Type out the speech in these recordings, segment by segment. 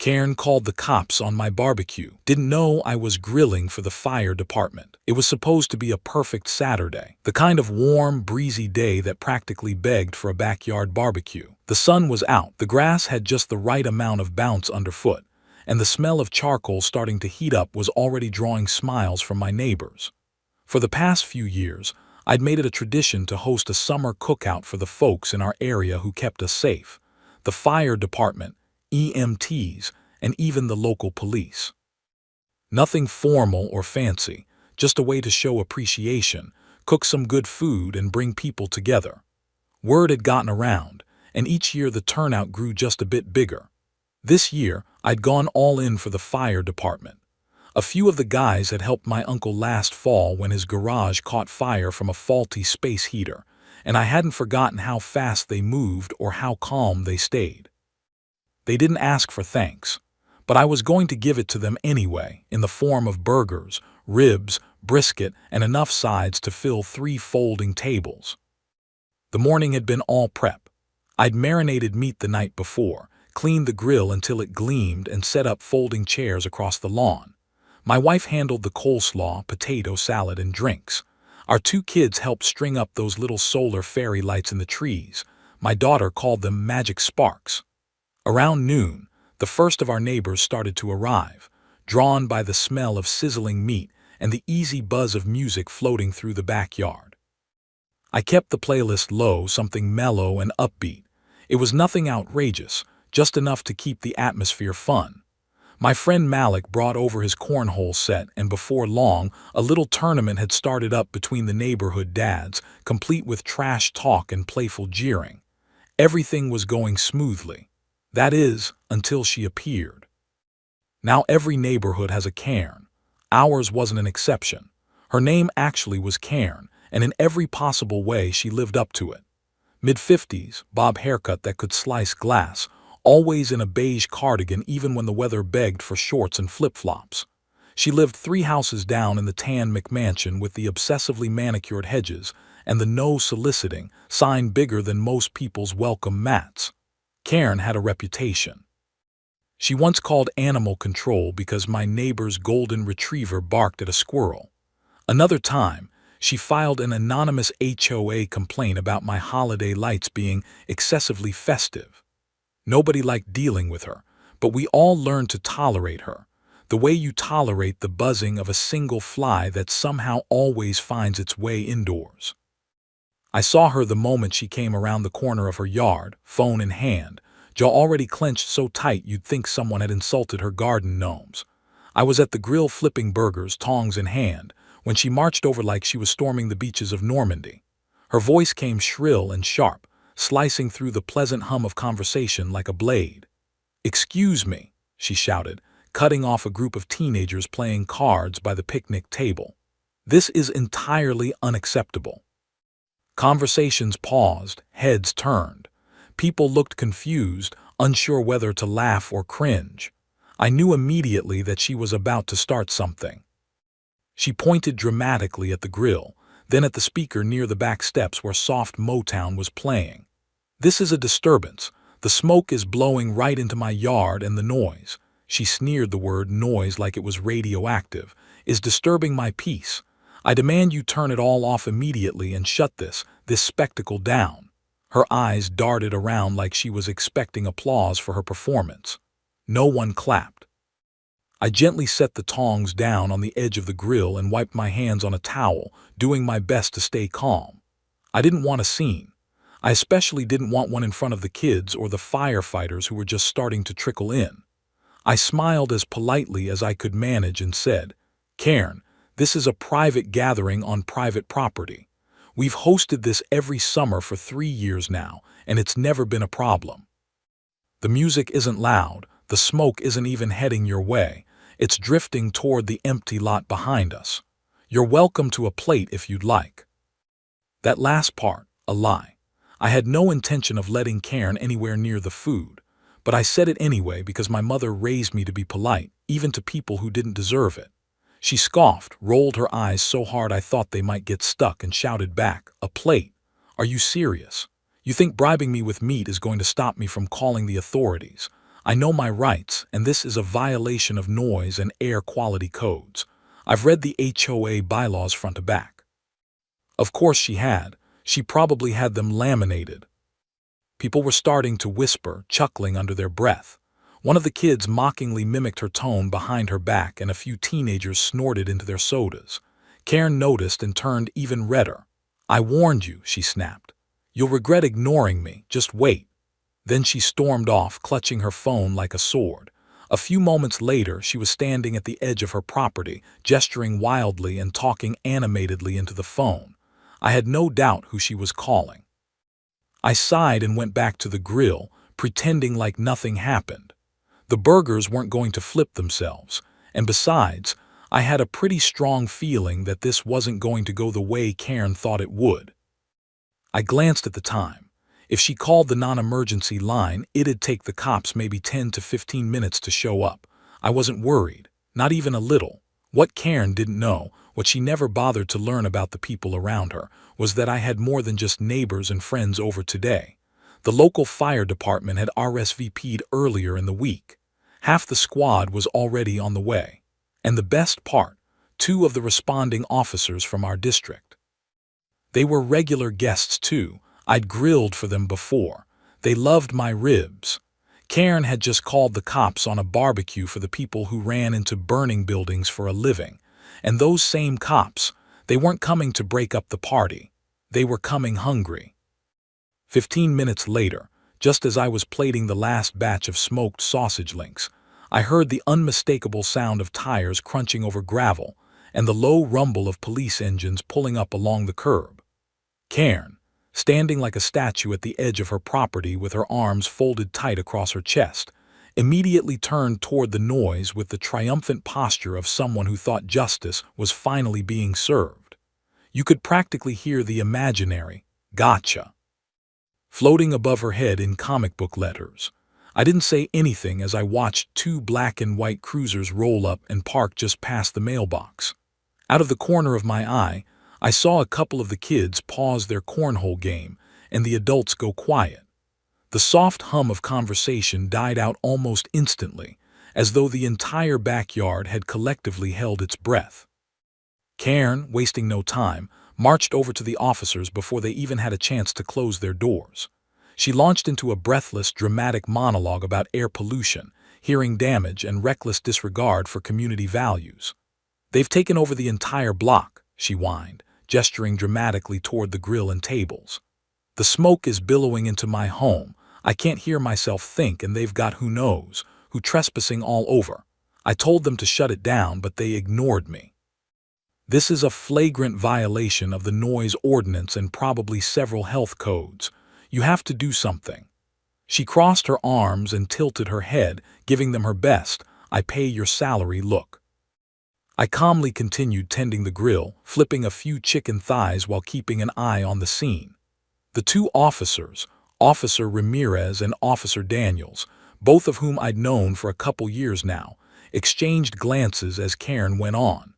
Karen called the cops on my barbecue. Didn't know I was grilling for the fire department. It was supposed to be a perfect Saturday, the kind of warm, breezy day that practically begged for a backyard barbecue. The sun was out, the grass had just the right amount of bounce underfoot, and the smell of charcoal starting to heat up was already drawing smiles from my neighbors. For the past few years, I'd made it a tradition to host a summer cookout for the folks in our area who kept us safe. The fire department, EMTs, and even the local police. Nothing formal or fancy, just a way to show appreciation, cook some good food, and bring people together. Word had gotten around, and each year the turnout grew just a bit bigger. This year, I'd gone all in for the fire department. A few of the guys had helped my uncle last fall when his garage caught fire from a faulty space heater, and I hadn't forgotten how fast they moved or how calm they stayed. They didn't ask for thanks, but I was going to give it to them anyway, in the form of burgers, ribs, brisket, and enough sides to fill 3 folding tables. The morning had been all prep. I'd marinated meat the night before, cleaned the grill until it gleamed, and set up folding chairs across the lawn. My wife handled the coleslaw, potato salad, and drinks. Our 2 kids helped string up those little solar fairy lights in the trees. My daughter called them magic sparks. Around noon, the first of our neighbors started to arrive, drawn by the smell of sizzling meat and the easy buzz of music floating through the backyard. I kept the playlist low, something mellow and upbeat. It was nothing outrageous, just enough to keep the atmosphere fun. My friend Malik brought over his cornhole set, and before long, a little tournament had started up between the neighborhood dads, complete with trash talk and playful jeering. Everything was going smoothly. That is, until she appeared. Now every neighborhood has a Karen. Ours wasn't an exception. Her name actually was Karen, and in every possible way she lived up to it. Mid-50s, bob haircut that could slice glass, always in a beige cardigan even when the weather begged for shorts and flip-flops. She lived 3 houses down in the tan McMansion with the obsessively manicured hedges and the no soliciting sign bigger than most people's welcome mats. Karen had a reputation. She once called animal control because my neighbor's golden retriever barked at a squirrel. Another time, she filed an anonymous HOA complaint about my holiday lights being excessively festive. Nobody liked dealing with her, but we all learned to tolerate her, the way you tolerate the buzzing of a single fly that somehow always finds its way indoors. I saw her the moment she came around the corner of her yard, phone in hand, jaw already clenched so tight you'd think someone had insulted her garden gnomes. I was at the grill flipping burgers, tongs in hand, when she marched over like she was storming the beaches of Normandy. Her voice came shrill and sharp, slicing through the pleasant hum of conversation like a blade. "Excuse me," she shouted, cutting off a group of teenagers playing cards by the picnic table. "This is entirely unacceptable." Conversations paused, heads turned. People looked confused, unsure whether to laugh or cringe. I knew immediately that she was about to start something. She pointed dramatically at the grill, then at the speaker near the back steps where soft Motown was playing. "This is a disturbance. The smoke is blowing right into my yard, and the noise," she sneered the word noise like it was radioactive, "is disturbing my peace. I demand you turn it all off immediately and shut this spectacle down." Her eyes darted around like she was expecting applause for her performance. No one clapped. I gently set the tongs down on the edge of the grill and wiped my hands on a towel, doing my best to stay calm. I didn't want a scene. I especially didn't want one in front of the kids or the firefighters who were just starting to trickle in. I smiled as politely as I could manage and said, "Karen, this is a private gathering on private property. We've hosted this every summer for 3 years now, and it's never been a problem. The music isn't loud, the smoke isn't even heading your way, it's drifting toward the empty lot behind us. You're welcome to a plate if you'd like." That last part, a lie. I had no intention of letting Karen anywhere near the food, but I said it anyway because my mother raised me to be polite, even to people who didn't deserve it. She scoffed, rolled her eyes so hard I thought they might get stuck, and shouted back, "A plate? Are you serious? You think bribing me with meat is going to stop me from calling the authorities? I know my rights, and this is a violation of noise and air quality codes. I've read the HOA bylaws front to back." Of course she had. She probably had them laminated. People were starting to whisper, chuckling under their breath. One of the kids mockingly mimicked her tone behind her back, and a few teenagers snorted into their sodas. Karen noticed and turned even redder. "I warned you," she snapped. "You'll regret ignoring me. Just wait." Then she stormed off, clutching her phone like a sword. A few moments later, she was standing at the edge of her property, gesturing wildly and talking animatedly into the phone. I had no doubt who she was calling. I sighed and went back to the grill, pretending like nothing happened. The burgers weren't going to flip themselves, and besides, I had a pretty strong feeling that this wasn't going to go the way Karen thought it would. I glanced at the time. If she called the non-emergency line, it'd take the cops maybe 10 to 15 minutes to show up. I wasn't worried, not even a little. What Karen didn't know, what she never bothered to learn about the people around her, was that I had more than just neighbors and friends over today. The local fire department had RSVP'd earlier in the week. Half the squad was already on the way. And the best part, 2 of the responding officers from our district. They were regular guests too. I'd grilled for them before. They loved my ribs. Karen had just called the cops on a barbecue for the people who ran into burning buildings for a living. And those same cops, they weren't coming to break up the party. They were coming hungry. 15 minutes later, just as I was plating the last batch of smoked sausage links, I heard the unmistakable sound of tires crunching over gravel and the low rumble of police engines pulling up along the curb. Karen, standing like a statue at the edge of her property with her arms folded tight across her chest, immediately turned toward the noise with the triumphant posture of someone who thought justice was finally being served. You could practically hear the imaginary "gotcha" floating above her head in comic book letters. I didn't say anything as I watched 2 black and white cruisers roll up and park just past the mailbox. Out of the corner of my eye, I saw a couple of the kids pause their cornhole game and the adults go quiet. The soft hum of conversation died out almost instantly, as though the entire backyard had collectively held its breath. Karen, wasting no time, marched over to the officers before they even had a chance to close their doors. She launched into a breathless, dramatic monologue about air pollution, hearing damage, and reckless disregard for community values. "They've taken over the entire block," she whined, gesturing dramatically toward the grill and tables. "The smoke is billowing into my home. I can't hear myself think, and they've got who knows who trespassing all over. I told them to shut it down, but they ignored me. This is a flagrant violation of the noise ordinance and probably several health codes. You have to do something." She crossed her arms and tilted her head, giving them her best "I pay your salary" look. I calmly continued tending the grill, flipping a few chicken thighs while keeping an eye on the scene. The 2 officers, Officer Ramirez and Officer Daniels, both of whom I'd known for a couple years now, exchanged glances as Karen went on.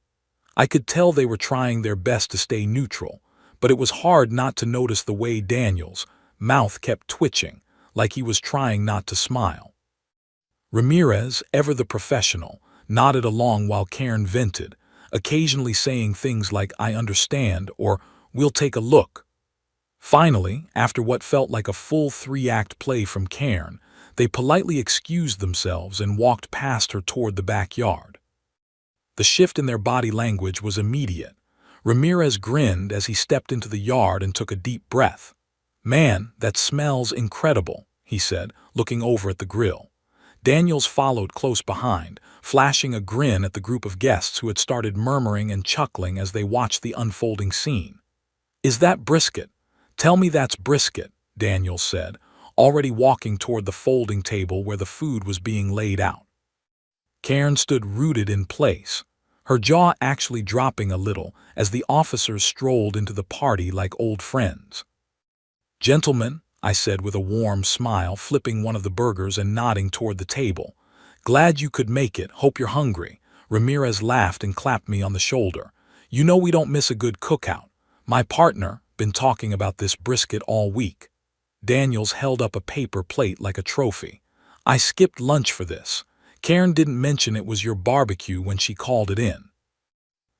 I could tell they were trying their best to stay neutral, but it was hard not to notice the way Daniels' mouth kept twitching, like he was trying not to smile. Ramirez, ever the professional, nodded along while Karen vented, occasionally saying things like "I understand" or "We'll take a look." Finally, after what felt like a full 3-act play from Karen, they politely excused themselves and walked past her toward the backyard. The shift in their body language was immediate. Ramirez grinned as he stepped into the yard and took a deep breath. "Man, that smells incredible," he said, looking over at the grill. Daniels followed close behind, flashing a grin at the group of guests who had started murmuring and chuckling as they watched the unfolding scene. "Is that brisket? Tell me that's brisket," Daniels said, already walking toward the folding table where the food was being laid out. Karen stood rooted in place, her jaw actually dropping a little as the officers strolled into the party like old friends. "Gentlemen," I said with a warm smile, flipping one of the burgers and nodding toward the table. "Glad you could make it. Hope you're hungry." Ramirez laughed and clapped me on the shoulder. "You know we don't miss a good cookout. My partner been talking about this brisket all week." Daniels held up a paper plate like a trophy. I skipped lunch for this. Karen didn't mention it was your barbecue when she called it in.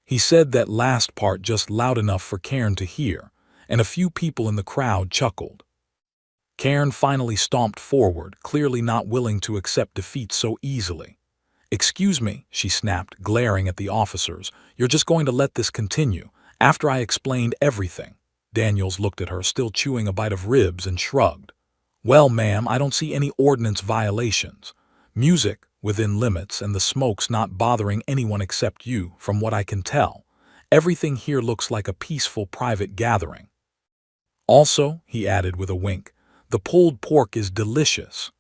He said that last part just loud enough for Karen to hear, and a few people in the crowd chuckled. Karen finally stomped forward, clearly not willing to accept defeat so easily. "Excuse me," she snapped, glaring at the officers. "You're just going to let this continue, after I explained everything?" Daniels looked at her, still chewing a bite of ribs, and shrugged. "Well, ma'am, I don't see any ordinance violations. Music within limits and the smoke's not bothering anyone except you, from what I can tell. Everything here looks like a peaceful private gathering. Also," he added with a wink, "the pulled pork is delicious."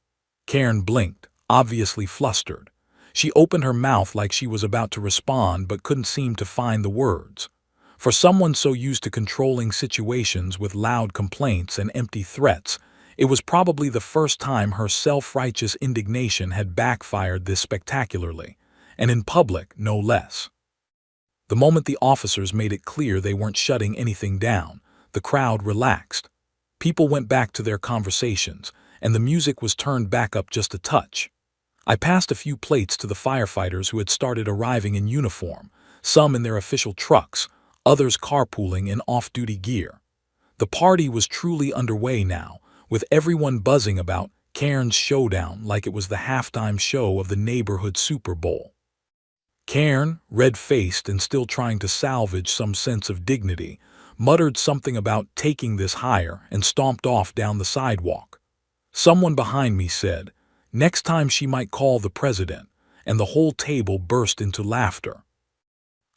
Karen blinked, obviously flustered. She opened her mouth like she was about to respond but couldn't seem to find the words. For someone so used to controlling situations with loud complaints and empty threats, it was probably the first time her self-righteous indignation had backfired this spectacularly, and in public, no less. The moment the officers made it clear they weren't shutting anything down, the crowd relaxed. People went back to their conversations, and the music was turned back up just a touch. I passed a few plates to the firefighters who had started arriving in uniform, some in their official trucks, others carpooling in off-duty gear. The party was truly underway now, with everyone buzzing about Karen's showdown like it was the halftime show of the neighborhood Super Bowl. Karen, red-faced and still trying to salvage some sense of dignity, muttered something about taking this higher and stomped off down the sidewalk. Someone behind me said, "Next time she might call the president," and the whole table burst into laughter.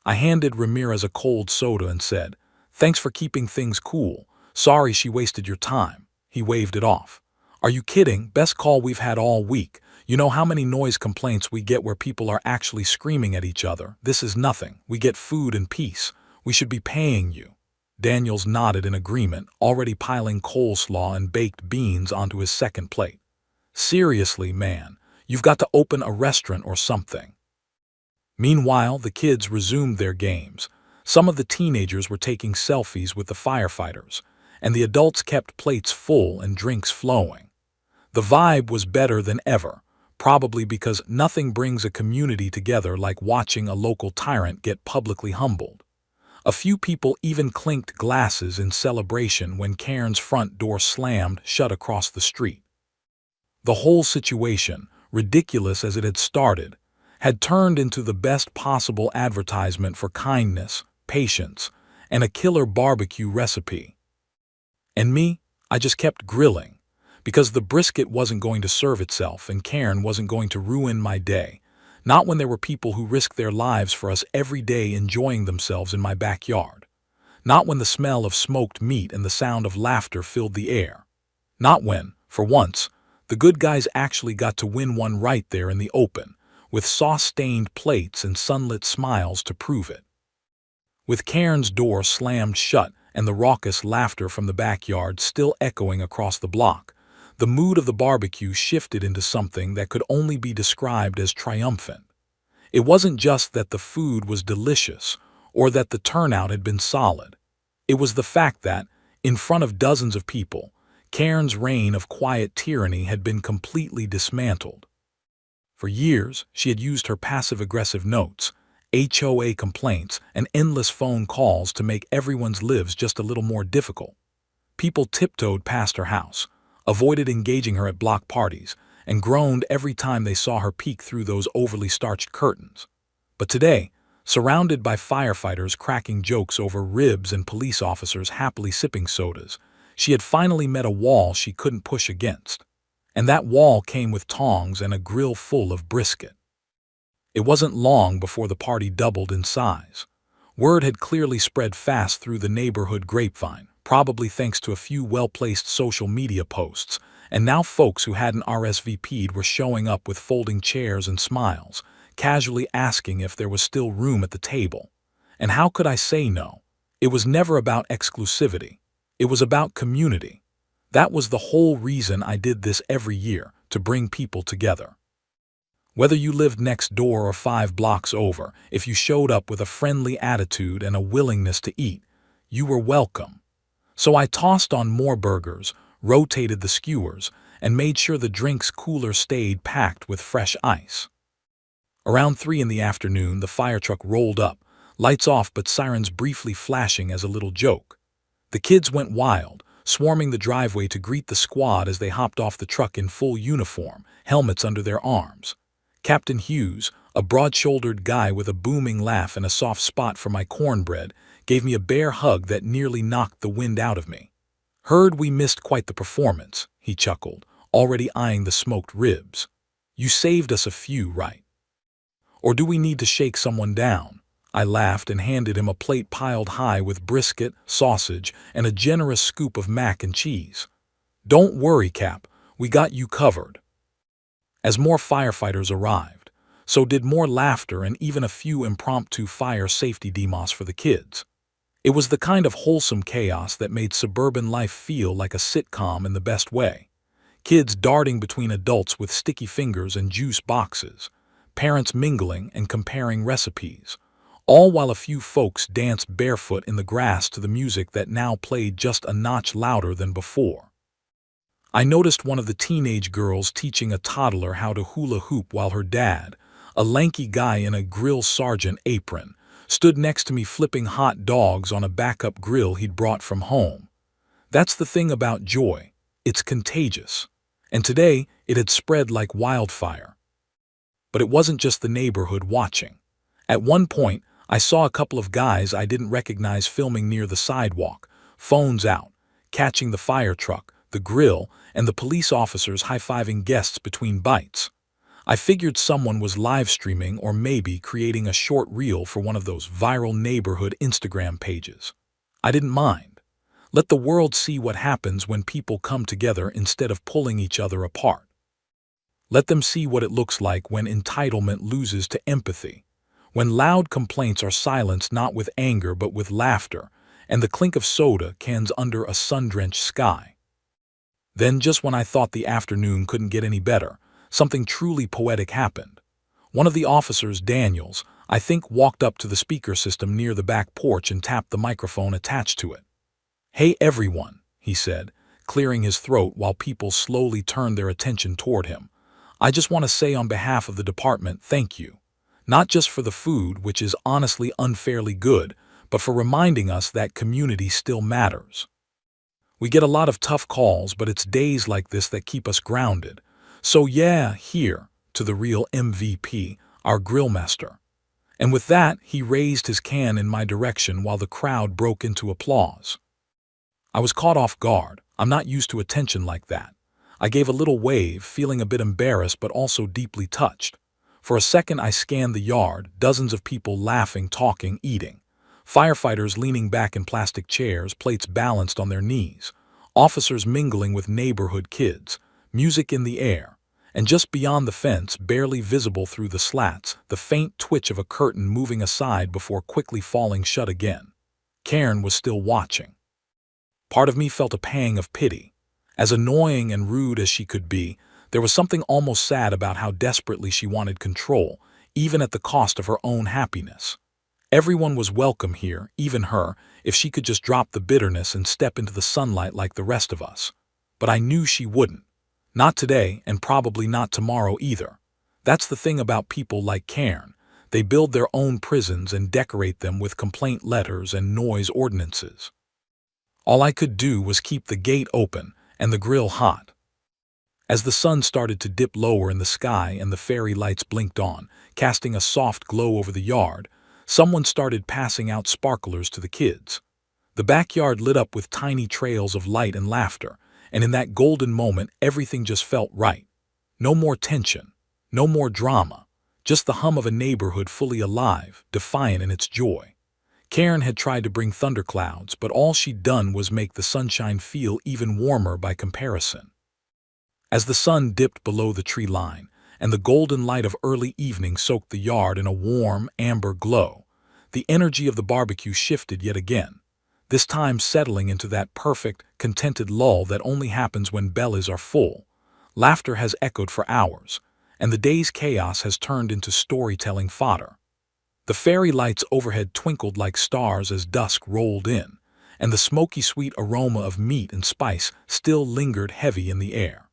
I handed Ramirez a cold soda and said, "Thanks for keeping things cool. Sorry she wasted your time." He waved it off. "Are you kidding? Best call we've had all week. You know how many noise complaints we get where people are actually screaming at each other? This is nothing. We get food and peace. We should be paying you." Daniels nodded in agreement, already piling coleslaw and baked beans onto his second plate. "Seriously, man, you've got to open a restaurant or something." Meanwhile, the kids resumed their games. Some of the teenagers were taking selfies with the firefighters, and the adults kept plates full and drinks flowing. The vibe was better than ever, probably because nothing brings a community together like watching a local tyrant get publicly humbled. A few people even clinked glasses in celebration when Karen's front door slammed shut across the street. The whole situation, ridiculous as it had started, had turned into the best possible advertisement for kindness, patience, and a killer barbecue recipe. And me, I just kept grilling, because the brisket wasn't going to serve itself and Karen wasn't going to ruin my day, not when there were people who risked their lives for us every day enjoying themselves in my backyard, not when the smell of smoked meat and the sound of laughter filled the air, not when, for once, the good guys actually got to win one right there in the open, with sauce-stained plates and sunlit smiles to prove it. With Karen's door slammed shut and the raucous laughter from the backyard still echoing across the block, the mood of the barbecue shifted into something that could only be described as triumphant. It wasn't just that the food was delicious or that the turnout had been solid. It was the fact that, in front of dozens of people, Karen's reign of quiet tyranny had been completely dismantled. For years, she had used her passive-aggressive notes, HOA complaints, and endless phone calls to make everyone's lives just a little more difficult. People tiptoed past her house, avoided engaging her at block parties, and groaned every time they saw her peek through those overly starched curtains. But today, surrounded by firefighters cracking jokes over ribs and police officers happily sipping sodas, she had finally met a wall she couldn't push against. And that wall came with tongs and a grill full of brisket. It wasn't long before the party doubled in size. Word had clearly spread fast through the neighborhood grapevine, probably thanks to a few well-placed social media posts, and now folks who hadn't RSVP'd were showing up with folding chairs and smiles, casually asking if there was still room at the table. And how could I say no? It was never about exclusivity. It was about community. That was the whole reason I did this every year, to bring people together. Whether you lived next door or 5 blocks over, if you showed up with a friendly attitude and a willingness to eat, you were welcome. So I tossed on more burgers, rotated the skewers, and made sure the drink's cooler stayed packed with fresh ice. Around 3 in the afternoon, the fire truck rolled up, lights off but sirens briefly flashing as a little joke. The kids went wild, swarming the driveway to greet the squad as they hopped off the truck in full uniform, helmets under their arms. Captain Hughes, a broad-shouldered guy with a booming laugh and a soft spot for my cornbread, gave me a bear hug that nearly knocked the wind out of me. "Heard we missed quite the performance," he chuckled, already eyeing the smoked ribs. "You saved us a few, right? Or do we need to shake someone down?" I laughed and handed him a plate piled high with brisket, sausage, and a generous scoop of mac and cheese. "Don't worry, Cap, we got you covered." As more firefighters arrived, so did more laughter and even a few impromptu fire safety demos for the kids. It was the kind of wholesome chaos that made suburban life feel like a sitcom in the best way. Kids darting between adults with sticky fingers and juice boxes, parents mingling and comparing recipes, all while a few folks danced barefoot in the grass to the music that now played just a notch louder than before. I noticed one of the teenage girls teaching a toddler how to hula hoop while her dad, a lanky guy in a grill sergeant apron, stood next to me flipping hot dogs on a backup grill he'd brought from home. That's the thing about joy. It's contagious. And today, it had spread like wildfire. But it wasn't just the neighborhood watching. At one point, I saw a couple of guys I didn't recognize filming near the sidewalk, phones out, catching the fire truck, the grill, and the police officers high-fiving guests between bites. I figured someone was live streaming or maybe creating a short reel for one of those viral neighborhood Instagram pages. I didn't mind. Let the world see what happens when people come together instead of pulling each other apart. Let them see what it looks like when entitlement loses to empathy, when loud complaints are silenced not with anger but with laughter, and the clink of soda cans under a sun-drenched sky. Then, just when I thought the afternoon couldn't get any better, something truly poetic happened. One of the officers, Daniels, I think, walked up to the speaker system near the back porch and tapped the microphone attached to it. "Hey everyone," he said, clearing his throat while people slowly turned their attention toward him. "I just want to say on behalf of the department, thank you. Not just for the food, which is honestly unfairly good, but for reminding us that community still matters. We get a lot of tough calls, but it's days like this that keep us grounded. So yeah, here, to the real MVP, our grillmaster." And with that, he raised his can in my direction while the crowd broke into applause. I was caught off guard. I'm not used to attention like that. I gave a little wave, feeling a bit embarrassed but also deeply touched. For a second I scanned the yard, dozens of people laughing, talking, eating. Firefighters leaning back in plastic chairs, plates balanced on their knees. Officers mingling with neighborhood kids. Music in the air. And just beyond the fence, barely visible through the slats, the faint twitch of a curtain moving aside before quickly falling shut again. Karen was still watching. Part of me felt a pang of pity. As annoying and rude as she could be, there was something almost sad about how desperately she wanted control, even at the cost of her own happiness. Everyone was welcome here, even her, if she could just drop the bitterness and step into the sunlight like the rest of us. But I knew she wouldn't. Not today, and probably not tomorrow either. That's the thing about people like Karen. They build their own prisons and decorate them with complaint letters and noise ordinances. All I could do was keep the gate open and the grill hot. As the sun started to dip lower in the sky and the fairy lights blinked on, casting a soft glow over the yard, someone started passing out sparklers to the kids. The backyard lit up with tiny trails of light and laughter, and in that golden moment everything just felt right. No more tension, no more drama, just the hum of a neighborhood fully alive, defiant in its joy. Karen had tried to bring thunderclouds, but all she'd done was make the sunshine feel even warmer by comparison. As the sun dipped below the tree line, and the golden light of early evening soaked the yard in a warm, amber glow, the energy of the barbecue shifted yet again, this time settling into that perfect, contented lull that only happens when bellies are full. Laughter has echoed for hours, and the day's chaos has turned into storytelling fodder. The fairy lights overhead twinkled like stars as dusk rolled in, and the smoky sweet aroma of meat and spice still lingered heavy in the air.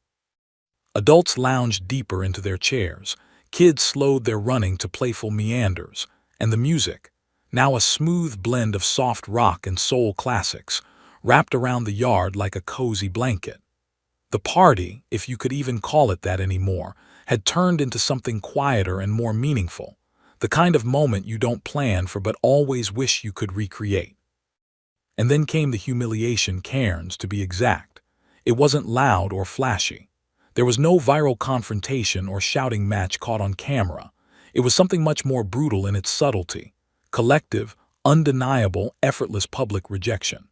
Adults lounged deeper into their chairs, kids slowed their running to playful meanders, and the music, now a smooth blend of soft rock and soul classics, wrapped around the yard like a cozy blanket. The party, if you could even call it that anymore, had turned into something quieter and more meaningful, the kind of moment you don't plan for but always wish you could recreate. And then came the humiliation cairns, to be exact. It wasn't loud or flashy. There was no viral confrontation or shouting match caught on camera. It was something much more brutal in its subtlety. Collective, undeniable, effortless public rejection.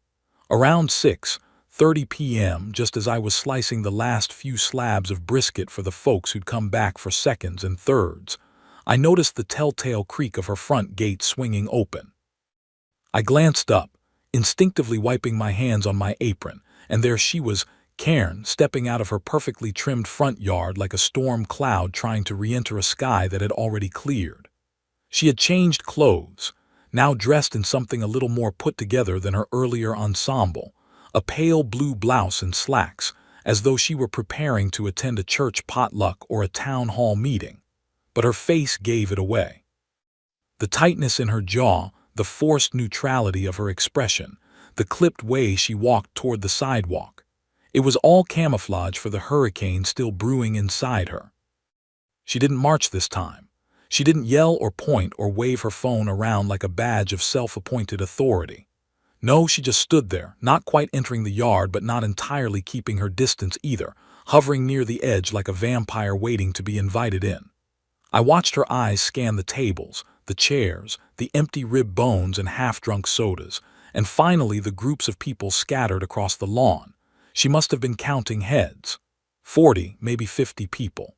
Around 6:30 p.m., just as I was slicing the last few slabs of brisket for the folks who'd come back for seconds and thirds, I noticed the telltale creak of her front gate swinging open. I glanced up, instinctively wiping my hands on my apron, and there she was, Cairn, stepping out of her perfectly trimmed front yard like a storm cloud trying to re-enter a sky that had already cleared. She had changed clothes, now dressed in something a little more put together than her earlier ensemble, a pale blue blouse and slacks, as though she were preparing to attend a church potluck or a town hall meeting. But her face gave it away. The tightness in her jaw, the forced neutrality of her expression, the clipped way she walked toward the sidewalk. It was all camouflage for the hurricane still brewing inside her. She didn't march this time. She didn't yell or point or wave her phone around like a badge of self-appointed authority. No, she just stood there, not quite entering the yard but not entirely keeping her distance either, hovering near the edge like a vampire waiting to be invited in. I watched her eyes scan the tables, the chairs, the empty rib bones and half-drunk sodas, and finally the groups of people scattered across the lawn. She must have been counting heads. 40, maybe 50 people.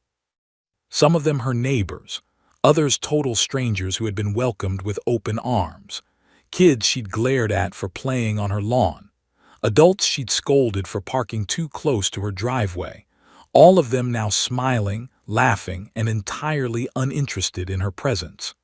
Some of them her neighbors, others total strangers who had been welcomed with open arms. Kids she'd glared at for playing on her lawn. Adults she'd scolded for parking too close to her driveway. All of them now smiling, laughing, and entirely uninterested in her presence.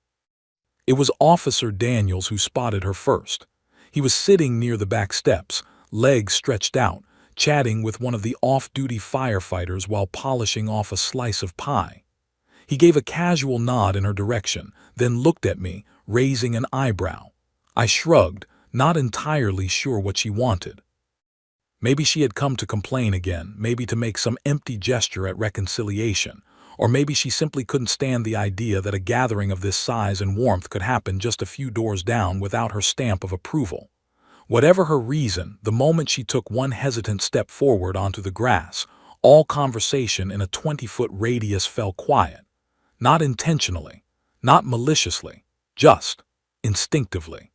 It was Officer Daniels who spotted her first. He was sitting near the back steps, legs stretched out, chatting with one of the off-duty firefighters while polishing off a slice of pie. He gave a casual nod in her direction, then looked at me, raising an eyebrow. I shrugged, not entirely sure what she wanted. Maybe she had come to complain again, maybe to make some empty gesture at reconciliation, or maybe she simply couldn't stand the idea that a gathering of this size and warmth could happen just a few doors down without her stamp of approval. Whatever her reason, the moment she took one hesitant step forward onto the grass, all conversation in a 20-foot radius fell quiet. Not intentionally, not maliciously, just instinctively.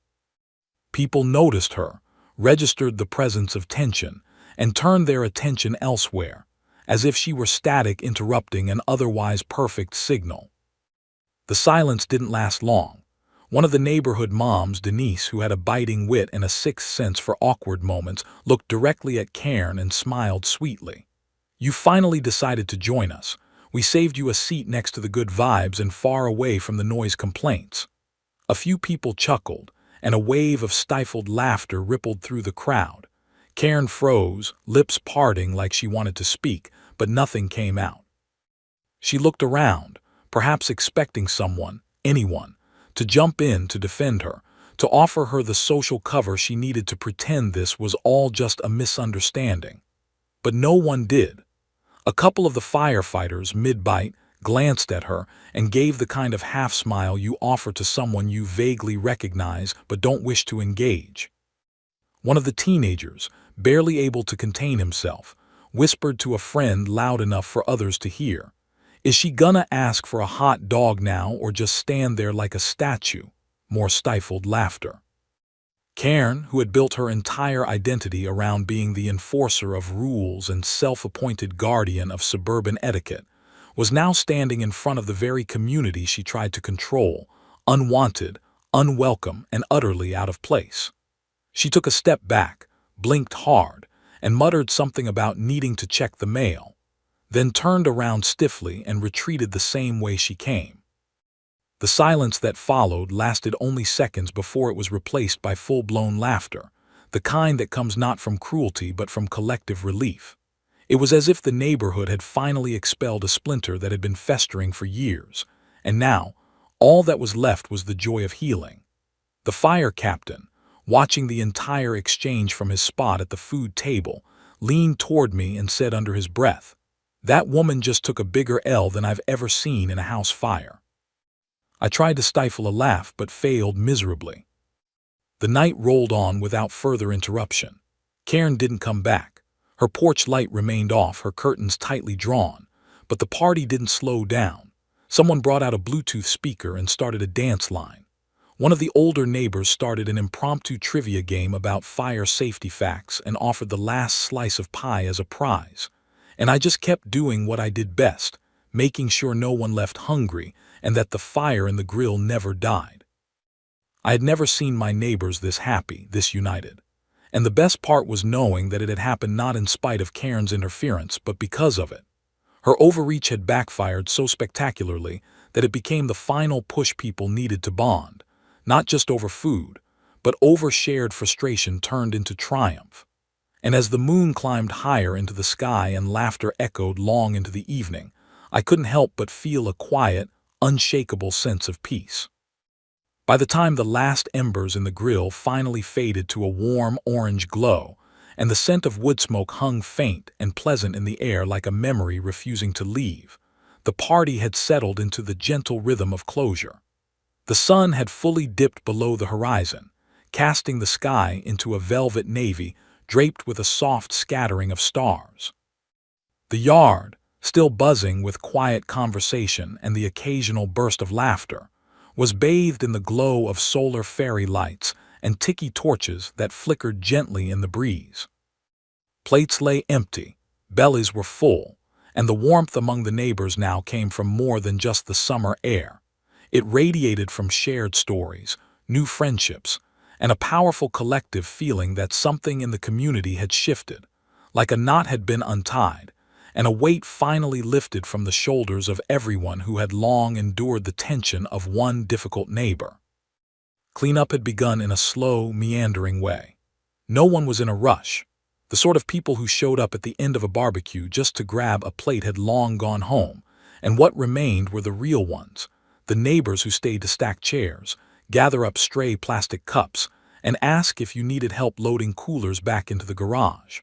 People noticed her, registered the presence of tension, and turned their attention elsewhere, as if she were static interrupting an otherwise perfect signal. The silence didn't last long. One of the neighborhood moms, Denise, who had a biting wit and a sixth sense for awkward moments, looked directly at Cairn and smiled sweetly. "You finally decided to join us. We saved you a seat next to the good vibes and far away from the noise complaints." A few people chuckled, and a wave of stifled laughter rippled through the crowd. Cairn froze, lips parting like she wanted to speak, but nothing came out. She looked around, perhaps expecting someone, anyone, to jump in to defend her, to offer her the social cover she needed to pretend this was all just a misunderstanding. But no one did. A couple of the firefighters, mid-bite, glanced at her and gave the kind of half-smile you offer to someone you vaguely recognize but don't wish to engage. One of the teenagers, barely able to contain himself, whispered to a friend loud enough for others to hear, "Is she gonna ask for a hot dog now or just stand there like a statue?" More stifled laughter. Cairn, who had built her entire identity around being the enforcer of rules and self-appointed guardian of suburban etiquette, was now standing in front of the very community she tried to control, unwanted, unwelcome, and utterly out of place. She took a step back, blinked hard, and muttered something about needing to check the mail, then turned around stiffly and retreated the same way she came. The silence that followed lasted only seconds before it was replaced by full-blown laughter, the kind that comes not from cruelty but from collective relief. It was as if the neighborhood had finally expelled a splinter that had been festering for years, and now, all that was left was the joy of healing. The fire captain, watching the entire exchange from his spot at the food table, leaned toward me and said under his breath, "That woman just took a bigger L than I've ever seen in a house fire." I tried to stifle a laugh but failed miserably. The night rolled on without further interruption. Karen didn't come back. Her porch light remained off, her curtains tightly drawn, but the party didn't slow down. Someone brought out a Bluetooth speaker and started a dance line. One of the older neighbors started an impromptu trivia game about fire safety facts and offered the last slice of pie as a prize. And I just kept doing what I did best, making sure no one left hungry and that the fire in the grill never died. I had never seen my neighbors this happy, this united. And the best part was knowing that it had happened not in spite of Karen's interference, but because of it. Her overreach had backfired so spectacularly that it became the final push people needed to bond, not just over food, but over shared frustration turned into triumph. And as the moon climbed higher into the sky and laughter echoed long into the evening, I couldn't help but feel a quiet, unshakable sense of peace. By the time the last embers in the grill finally faded to a warm orange glow, and the scent of wood smoke hung faint and pleasant in the air like a memory refusing to leave, the party had settled into the gentle rhythm of closure. The sun had fully dipped below the horizon, casting the sky into a velvet navy draped with a soft scattering of stars. The yard, still buzzing with quiet conversation and the occasional burst of laughter, was bathed in the glow of solar fairy lights and tiki torches that flickered gently in the breeze. Plates lay empty, bellies were full, and the warmth among the neighbors now came from more than just the summer air. It radiated from shared stories, new friendships, and a powerful collective feeling that something in the community had shifted, like a knot had been untied, and a weight finally lifted from the shoulders of everyone who had long endured the tension of one difficult neighbor. Cleanup had begun in a slow, meandering way. No one was in a rush. The sort of people who showed up at the end of a barbecue just to grab a plate had long gone home, and what remained were the real ones, the neighbors who stayed to stack chairs, gather up stray plastic cups, and ask if you needed help loading coolers back into the garage.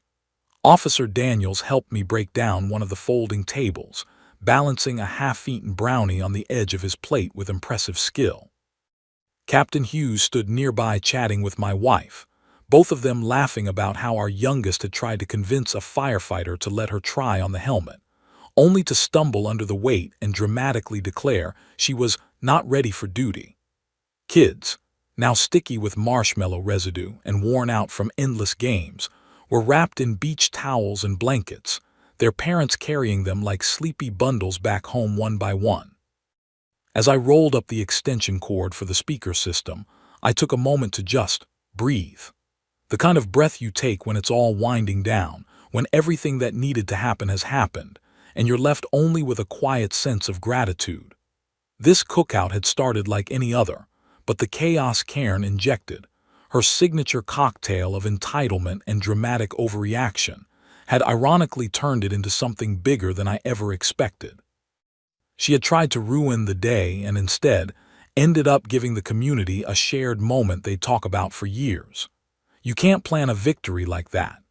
Officer Daniels helped me break down one of the folding tables, balancing a half-eaten brownie on the edge of his plate with impressive skill. Captain Hughes stood nearby chatting with my wife, both of them laughing about how our youngest had tried to convince a firefighter to let her try on the helmet, only to stumble under the weight and dramatically declare she was not ready for duty. Kids, now sticky with marshmallow residue and worn out from endless games, were wrapped in beach towels and blankets, their parents carrying them like sleepy bundles back home one by one. As I rolled up the extension cord for the speaker system, I took a moment to just breathe. The kind of breath you take when it's all winding down, when everything that needed to happen has happened, and you're left only with a quiet sense of gratitude. This cookout had started like any other, but the chaos Karen injected, her signature cocktail of entitlement and dramatic overreaction, had ironically turned it into something bigger than I ever expected. She had tried to ruin the day and instead ended up giving the community a shared moment they'd talk about for years. You can't plan a victory like that.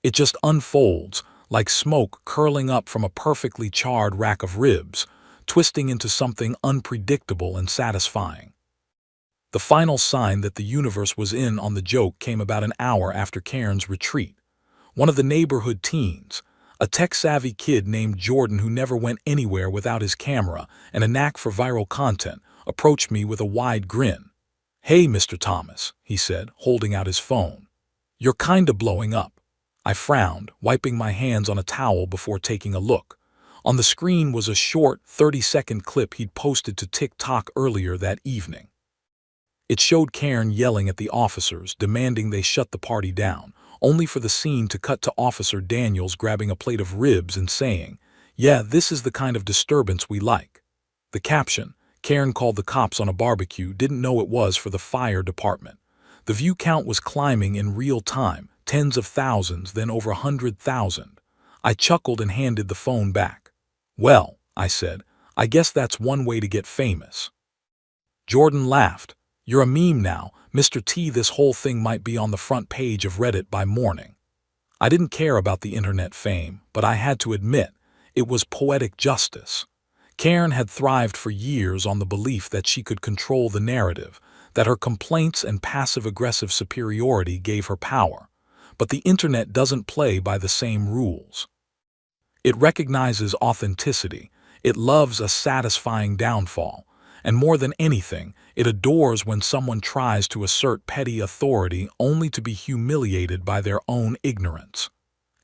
It just unfolds, like smoke curling up from a perfectly charred rack of ribs, twisting into something unpredictable and satisfying. The final sign that the universe was in on the joke came about an hour after Karen's retreat. One of the neighborhood teens, a tech-savvy kid named Jordan who never went anywhere without his camera and a knack for viral content, approached me with a wide grin. "Hey, Mr. Thomas," he said, holding out his phone. "You're kinda blowing up." I frowned, wiping my hands on a towel before taking a look. On the screen was a short, 30-second clip he'd posted to TikTok earlier that evening. It showed Karen yelling at the officers, demanding they shut the party down, only for the scene to cut to Officer Daniels grabbing a plate of ribs and saying, "Yeah, this is the kind of disturbance we like." The caption, "Karen called the cops on a barbecue, didn't know it was for the fire department." The view count was climbing in real time, tens of thousands, then over 100,000. I chuckled and handed the phone back. "Well," I said, "I guess that's one way to get famous." Jordan laughed. "You're a meme now, Mr. T. This whole thing might be on the front page of Reddit by morning." I didn't care about the internet fame, but I had to admit, it was poetic justice. Karen had thrived for years on the belief that she could control the narrative, that her complaints and passive-aggressive superiority gave her power. But the internet doesn't play by the same rules. It recognizes authenticity, it loves a satisfying downfall, and more than anything, it adores when someone tries to assert petty authority only to be humiliated by their own ignorance.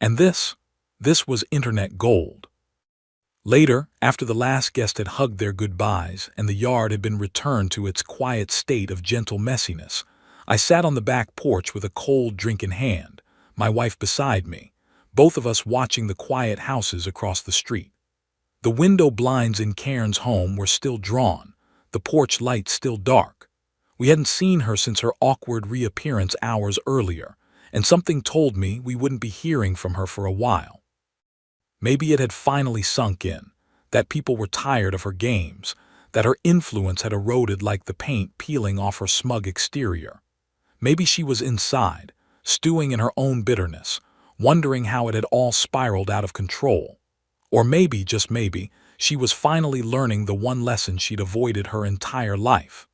And this was internet gold. Later, after the last guest had hugged their goodbyes and the yard had been returned to its quiet state of gentle messiness, I sat on the back porch with a cold drink in hand, my wife beside me, both of us watching the quiet houses across the street. The window blinds in Karen's home were still drawn, the porch light still dark. We hadn't seen her since her awkward reappearance hours earlier, and something told me we wouldn't be hearing from her for a while. Maybe it had finally sunk in, that people were tired of her games, that her influence had eroded like the paint peeling off her smug exterior. Maybe she was inside, stewing in her own bitterness, wondering how it had all spiraled out of control. Or maybe, just maybe, she was finally learning the one lesson she'd avoided her entire life.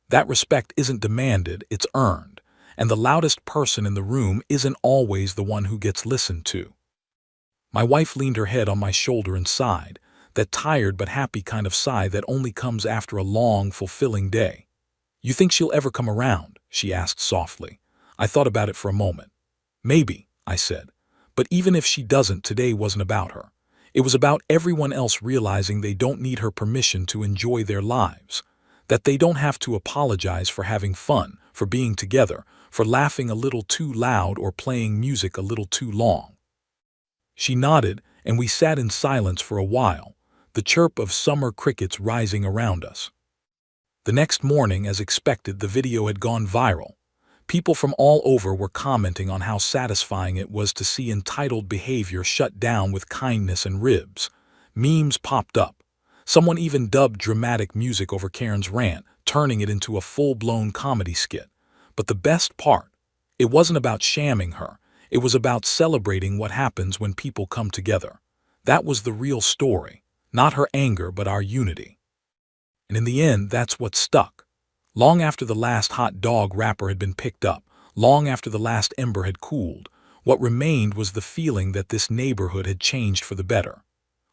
That respect isn't demanded, it's earned, and the loudest person in the room isn't always the one who gets listened to. My wife leaned her head on my shoulder and sighed, that tired but happy kind of sigh that only comes after a long, fulfilling day. "You think she'll ever come around?" she asked softly. I thought about it for a moment. "Maybe," I said. "But even if she doesn't, today wasn't about her. It was about everyone else realizing they don't need her permission to enjoy their lives, that they don't have to apologize for having fun, for being together, for laughing a little too loud or playing music a little too long." She nodded, and we sat in silence for a while, the chirp of summer crickets rising around us. The next morning, as expected, the video had gone viral. People from all over were commenting on how satisfying it was to see entitled behavior shut down with kindness and ribs. Memes popped up. Someone even dubbed dramatic music over Karen's rant, turning it into a full-blown comedy skit. But the best part, it wasn't about shamming her. It was about celebrating what happens when people come together. That was the real story, not her anger but our unity. And in the end, that's what stuck. Long after the last hot dog wrapper had been picked up, long after the last ember had cooled, what remained was the feeling that this neighborhood had changed for the better.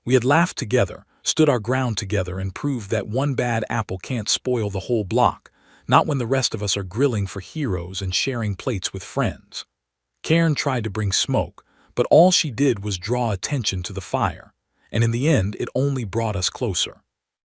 We had laughed together, stood our ground together, and proved that one bad apple can't spoil the whole block, not when the rest of us are grilling for heroes and sharing plates with friends. Karen tried to bring smoke, but all she did was draw attention to the fire, and in the end it only brought us closer.